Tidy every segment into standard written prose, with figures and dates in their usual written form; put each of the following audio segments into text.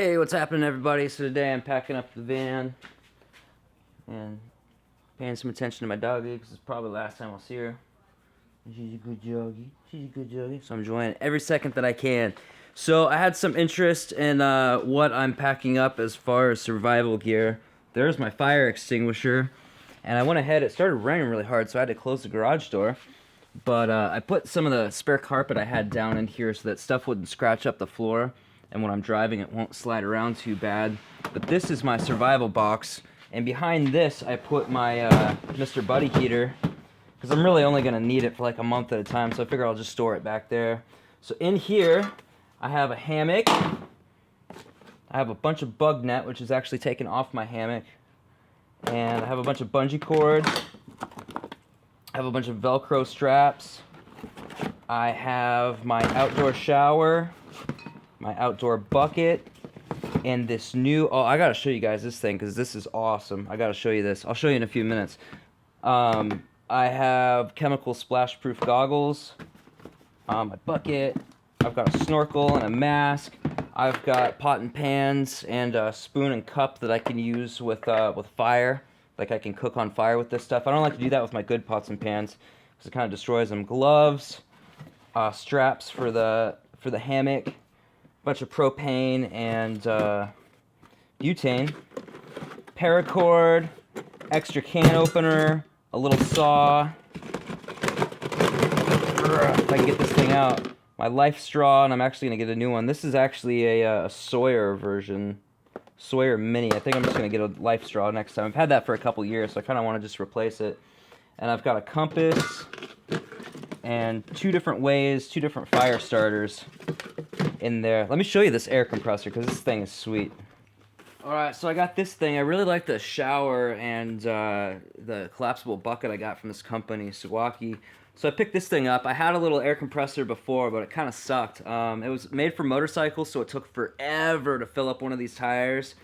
Hey, what's happening, everybody? So today I'm packing up the van and paying some attention to my doggy because it's probably the last time I'll see her. She's a good doggy. She's a good doggy. So I'm enjoying it every second that I can. So I had some interest in what I'm packing up as far as survival gear. There's my fire extinguisher. And I went ahead, it started raining really hard, so I had to close the garage door. But I put some of the spare carpet I had down in here so that stuff wouldn't scratch up the floor. And when I'm driving, it won't slide around too bad. But this is my survival box. And behind this, I put my Mr. Buddy heater. Because I'm really only going to need it for like a month at a time. So I figure I'll just store it back there. So in here, I have a hammock. I have a bunch of bug net, which is actually taken off my hammock. And I have a bunch of bungee cords. I have a bunch of Velcro straps. I have my outdoor shower, my outdoor bucket, and this new, oh, I gotta show you guys this thing because this is awesome. I gotta show you this. I'll show you in a few minutes. I have chemical splash-proof goggles, my bucket. I've got a snorkel and a mask. I've got pot and pans and a spoon and cup that I can use with fire. Like I can cook on fire with this stuff. I don't like to do that with my good pots and pans because it kind of destroys them. Gloves, straps for the hammock, a bunch of propane and butane, paracord, extra can opener, a little saw. If I can get this thing out. My life straw, and I'm actually going to get a new one. This is actually a Sawyer version. Sawyer Mini. I think I'm just going to get a life straw next time. I've had that for a couple years, so I kind of want to just replace it. And I've got a compass and two different fire starters in there. Let me show you this air compressor because this thing is sweet. Alright, so I got this thing. I really like the shower and the collapsible bucket I got from this company, Suwaki. So I picked this thing up. I had a little air compressor before, but it kind of sucked. It was made for motorcycles, so it took forever to fill up one of these tires,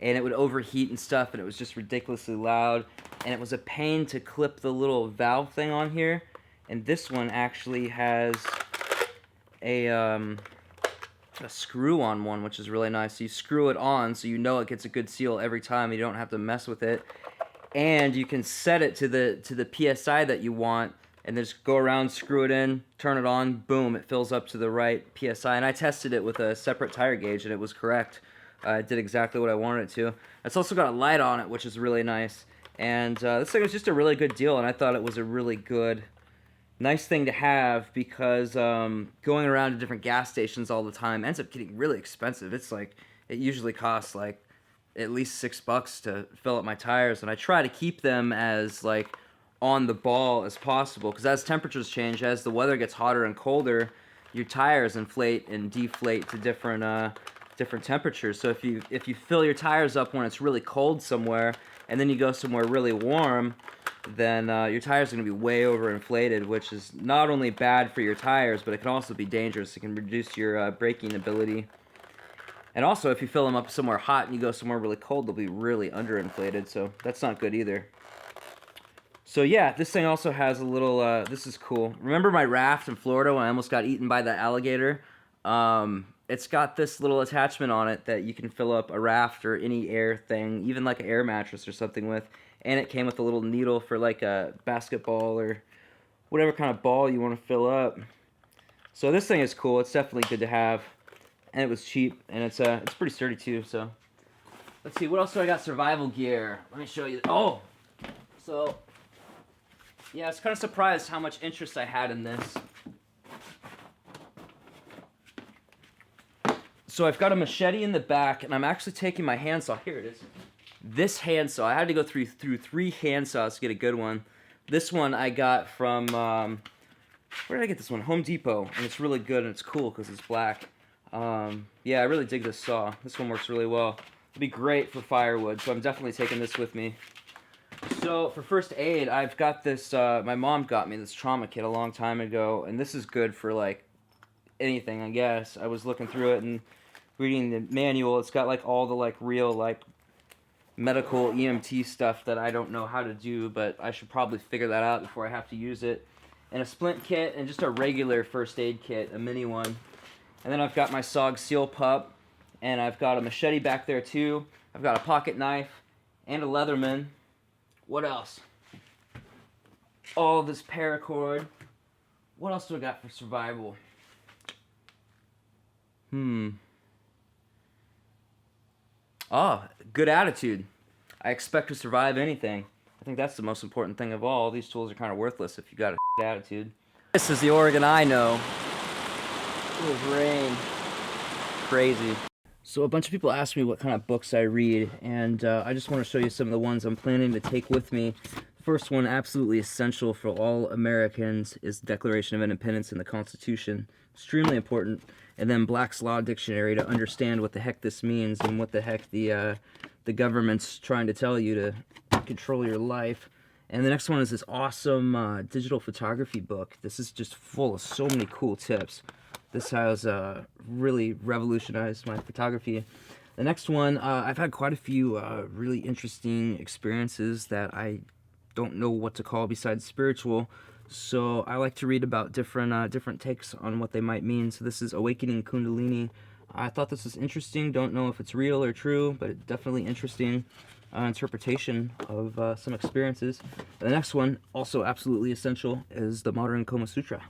and it would overheat and stuff, and it was just ridiculously loud, and it was a pain to clip the little valve thing on here. And this one actually has a screw-on one, which is really nice. So you screw it on, so you know it gets a good seal every time. You don't have to mess with it, and you can set it to the PSI that you want. And then just go around, screw it in, turn it on, boom, it fills up to the right PSI. And I tested it with a separate tire gauge, and it was correct. It did exactly what I wanted it to. It's also got a light on it, which is really nice. And this thing was just a really good deal, and I thought it was a really good, nice thing to have because going around to different gas stations all the time ends up getting really expensive. It's like, it usually costs like at least $6 to fill up my tires, and I try to keep them as like on the ball as possible because as temperatures change, as the weather gets hotter and colder, your tires inflate and deflate to different temperatures. So if you fill your tires up when it's really cold somewhere and then you go somewhere really warm, then your tires are going to be way overinflated, which is not only bad for your tires, but it can also be dangerous. It can reduce your braking ability. And also, if you fill them up somewhere hot and you go somewhere really cold, they'll be really underinflated, so that's not good either. So yeah, this thing also has a little, this is cool. Remember my raft in Florida when I almost got eaten by that alligator? It's got this little attachment on it that you can fill up a raft or any air thing, even like an air mattress or something with. And it came with a little needle for like a basketball or whatever kind of ball you want to fill up. So this thing is cool. It's definitely good to have. And it was cheap, and it's pretty sturdy too, so. Let's see, what else do I got survival gear? Let me show you. Oh! So, yeah, I was kind of surprised how much interest I had in this. So I've got a machete in the back, and I'm actually taking my handsaw. Here it is. This handsaw, I had to go through 3 handsaws to get a good one. This one I got from, where did I get this one? Home Depot, and it's really good, and it's cool because it's black. Yeah, I really dig this saw. This one works really well. It'll be great for firewood, so I'm definitely taking this with me. So, for first aid, I've got this, my mom got me this trauma kit a long time ago, and this is good for, like, anything, I guess. I was looking through it and reading the manual. It's got, like, all the, like, real, like, medical EMT stuff that I don't know how to do, but I should probably figure that out before I have to use it. And a splint kit, and just a regular first aid kit, a mini one. And then I've got my SOG Seal Pup, And I've got a machete back there too. I've got a pocket knife and a Leatherman. What else? All this paracord. What else do I got for survival? Good attitude. I expect to survive anything. I think that's the most important thing of all. These tools are kind of worthless if you got a attitude. This is the Oregon I know. It was rain. Crazy. So a bunch of people ask me what kind of books I read, and I just want to show you some of the ones I'm planning to take with me. First one, absolutely essential for all Americans, is the Declaration of Independence and the Constitution. Extremely important. And then Black's Law Dictionary to understand what the heck this means and what the heck the government's trying to tell you to control your life. And the next one is this awesome digital photography book. This is just full of so many cool tips. This has really revolutionized my photography. The next one, I've had quite a few really interesting experiences that I don't know what to call besides spiritual. So I like to read about different takes on what they might mean. So this is Awakening Kundalini. I thought this was interesting. Don't know if it's real or true, but it's definitely interesting interpretation of some experiences. The next one, also absolutely essential, is the Modern Kama Sutra.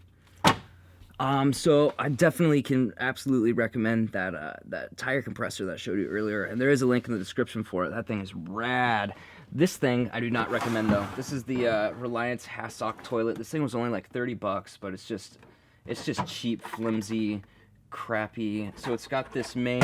So I definitely can absolutely recommend that tire compressor that I showed you earlier, and there is a link in the description for it. That thing is rad. This thing I do not recommend though. This is the Reliance Hassock toilet. This thing was only like $30, but it's just cheap, flimsy, crappy. So it's got this main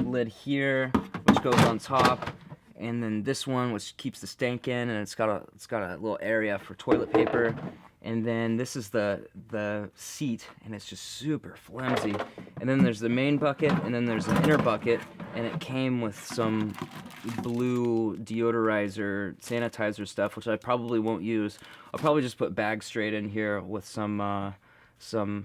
lid here, which goes on top, and then this one which keeps the stank in, and it's got a little area for toilet paper. And then this is the seat, and it's just super flimsy. And then there's the main bucket, and then there's an inner bucket, and it came with some blue deodorizer, sanitizer stuff, which I probably won't use. I'll probably just put bags straight in here with some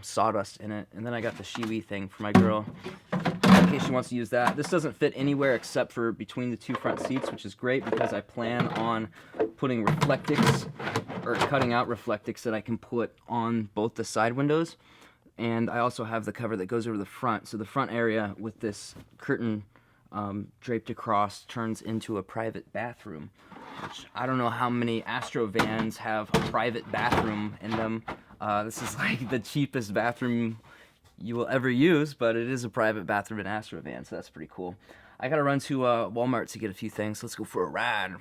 sawdust in it. And then I got the Shiwi thing for my girl, in case she wants to use that. This doesn't fit anywhere except for between the two front seats, which is great because I plan on putting reflectics, or cutting out reflectics that I can put on both the side windows. And I also have the cover that goes over the front. So the front area with this curtain draped across turns into a private bathroom, which I don't know how many Astro vans have a private bathroom in them. This is like the cheapest bathroom you will ever use, but it is a private bathroom in Astro van, so that's pretty cool. I gotta run to Walmart to get a few things. Let's go for a ride.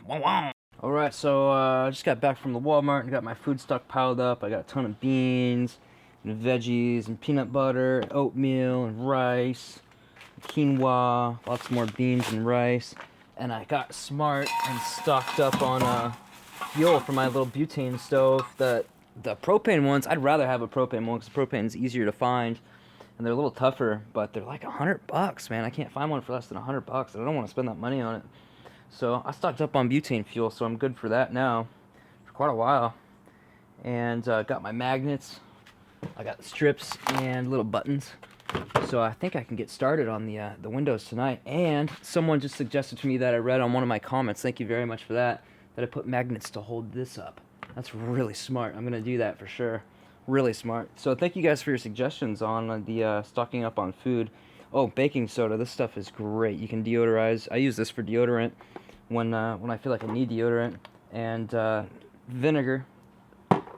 Alright, so I just got back from the Walmart and got my food stock piled up. I got a ton of beans and veggies and peanut butter and oatmeal and rice, quinoa, lots more beans and rice. And I got smart and stocked up on fuel for my little butane stove. The propane ones, I'd rather have a propane one because propane is easier to find. And they're a little tougher, but they're like $100, man. I can't find one for less than $100. I don't want to spend that money on it. So I stocked up on butane fuel, so I'm good for that now for quite a while. And got my magnets. I got the strips and little buttons. So I think I can get started on the windows tonight. And someone just suggested to me that I read on one of my comments, thank you very much for that I put magnets to hold this up. That's really smart. I'm going to do that for sure. Really smart. So thank you guys for your suggestions on the stocking up on food. Oh, baking soda. This stuff is great. You can deodorize. I use this for deodorant when I feel like I need deodorant. And vinegar.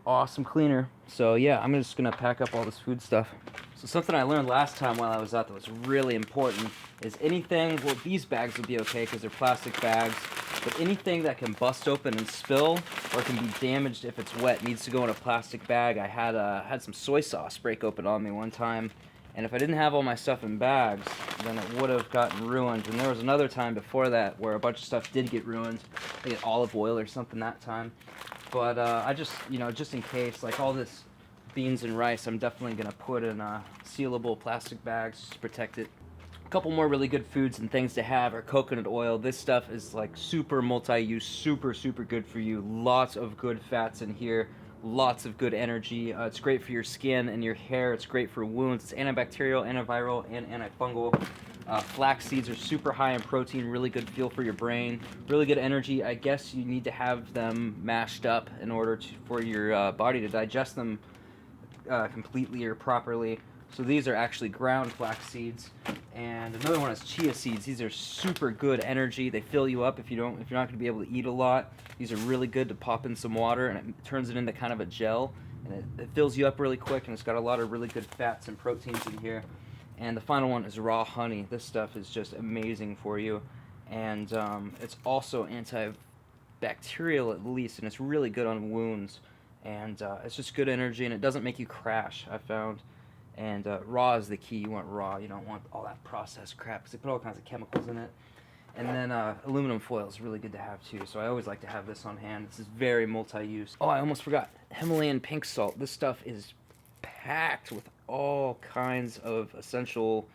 Awesome cleaner. So yeah, I'm just going to pack up all this food stuff. So something I learned last time while I was out that was really important is anything, well, these bags would be okay because they're plastic bags, but anything that can bust open and spill or can be damaged if it's wet needs to go in a plastic bag. I had some soy sauce break open on me one time, and if I didn't have all my stuff in bags, then it would have gotten ruined. And there was another time before that where a bunch of stuff did get ruined. I think olive oil or something that time. But I just, just in case, like all this beans and rice, I'm definitely going to put in sealable plastic bags just to protect it. A couple more really good foods and things to have are coconut oil. This stuff is like super multi-use, super good for you. Lots of good fats in here, lots of good energy. It's great for your skin and your hair. It's great for wounds. It's antibacterial, antiviral, and antifungal. Flax seeds are super high in protein, really good fuel for your brain, really good energy. I guess you need to have them mashed up in order for your body to digest them completely or properly. So these are actually ground flax seeds, and another one is chia seeds. These are super good energy. They fill you up if you're not going to be able to eat a lot. These are really good to pop in some water, and it turns it into kind of a gel, and it fills you up really quick, and it's got a lot of really good fats and proteins in here. And the final one is raw honey. This stuff is just amazing for you, and it's also antibacterial at least, and it's really good on wounds, and it's just good energy, and it doesn't make you crash, I found. And raw is the key. You want raw. You don't want all that processed crap because they put all kinds of chemicals in it. And then aluminum foil is really good to have too. So I always like to have this on hand. This is very multi-use. Oh, I almost forgot. Himalayan pink salt. This stuff is packed with all kinds of essential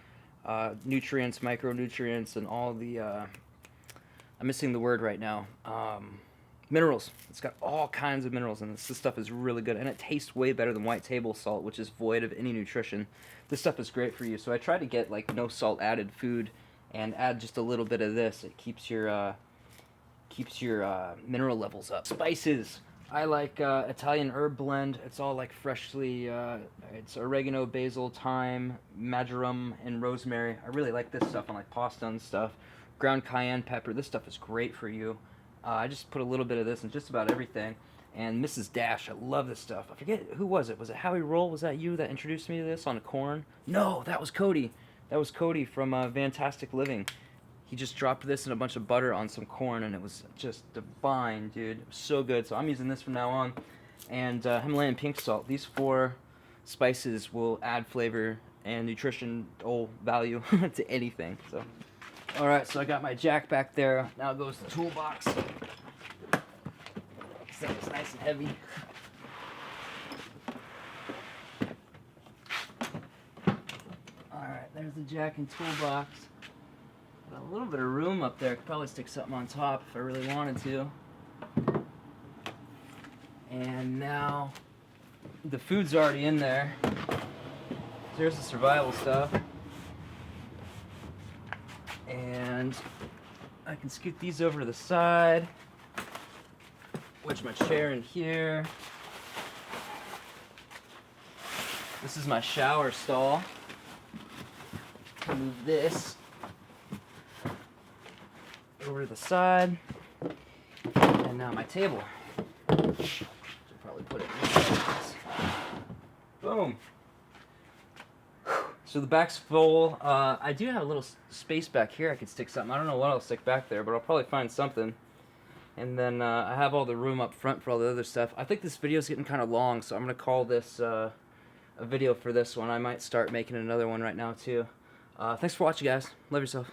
nutrients, micronutrients, and all the... I'm missing the word right now. Minerals. It's got all kinds of minerals in this. This stuff is really good, and it tastes way better than white table salt, which is void of any nutrition. This stuff is great for you. So I try to get like no salt added food, and add just a little bit of this. It keeps your mineral levels up. Spices. I like Italian herb blend. It's all like freshly. It's oregano, basil, thyme, marjoram, and rosemary. I really like this stuff on like pasta and stuff. Ground cayenne pepper. This stuff is great for you. I just put a little bit of this in just about everything. And Mrs. Dash, I love this stuff. I forget, who was it? Was it Howie Roll? Was that you that introduced me to this on corn? No, that was Cody. That was Cody from Fantastic Living. He just dropped this in a bunch of butter on some corn, and it was just divine, dude. It was so good. So I'm using this from now on. And Himalayan pink salt. These 4 spices will add flavor and nutritional value to anything. So. Alright, so I got my jack back there. Now goes the toolbox. This thing is nice and heavy. Alright, there's the jack and toolbox. Got a little bit of room up there. Could probably stick something on top if I really wanted to. And now the food's already in there. Here's the survival stuff. And I can scoot these over to the side. Wedge my chair in here. This is my shower stall. Move this over to the side. And now my table. Should probably put it in this. Boom. So the back's full. I do have a little space back here I could stick something. I don't know what I'll stick back there, but I'll probably find something. And then I have all the room up front for all the other stuff. I think this video's getting kind of long, so I'm going to call this a video for this one. I might start making another one right now, too. Thanks for watching, guys. Love yourself.